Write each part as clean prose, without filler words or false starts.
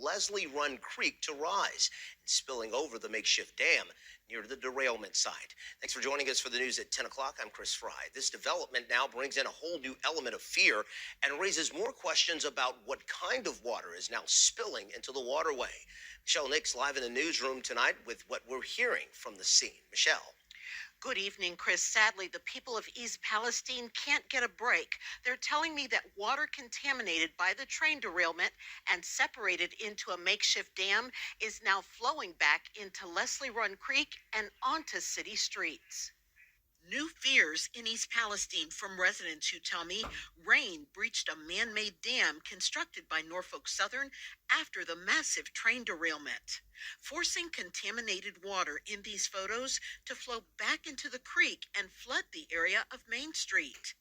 Leslie Run Creek to rise and spilling over the makeshift dam near the derailment site. Thanks for joining us for the news at 10 o'clock. I'm Chris Fry. This development now brings in a whole new element of fear and raises more questions about what kind of water is now spilling into the waterway. Michelle Nix live in the newsroom tonight with what we're hearing from the scene. Michelle. Good evening, Chris. Sadly, the people of East Palestine can't get a break. They're telling me that water contaminated by the train derailment and separated into a makeshift dam is now flowing back into Leslie Run Creek and onto city streets. New fears in East Palestine from residents who tell me rain breached a man-made dam constructed by Norfolk Southern after the massive train derailment, forcing contaminated water in these photos to flow back into the creek and flood the area of Main Street.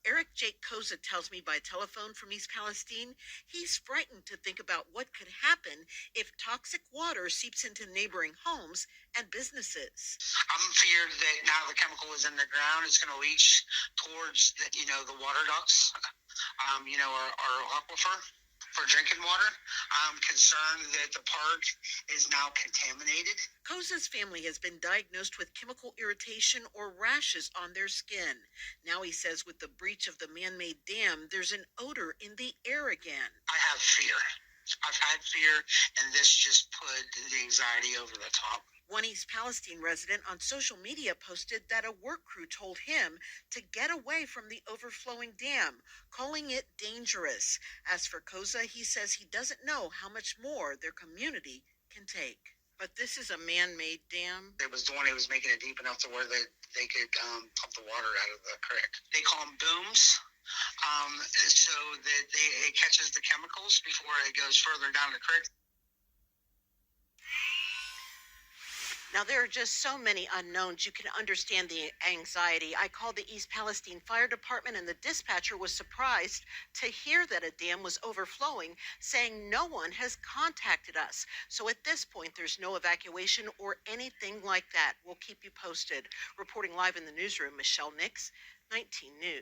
Eric Jake Koza tells me by telephone from East Palestine he's frightened to think about what could happen if toxic water seeps into neighboring homes and businesses. I'm feared that now the chemical is in the ground, it's going to leach towards the water ducts, our aquifer for drinking water. I'm concerned that the park is now contaminated. Koza's family has been diagnosed with chemical irritation or rashes on their skin. Now he says with the breach of the man-made dam, there's an odor in the air again. I have fear. I've had fear, and this just put the anxiety over the top. One East Palestine resident on social media posted that a work crew told him to get away from the overflowing dam, calling it dangerous. As for Koza, he says he doesn't know how much more their community can take. But this is a man-made dam. It was the one that was making it deep enough to where they could pump the water out of the creek. They call them booms. So that it catches the chemicals before it goes further down the creek. Now, there are just so many unknowns. You can understand the anxiety. I called the East Palestine Fire Department, and the dispatcher was surprised to hear that a dam was overflowing, saying no one has contacted us. So at this point, there's no evacuation or anything like that. We'll keep you posted. Reporting live in the newsroom, Michelle Nix, 19 News.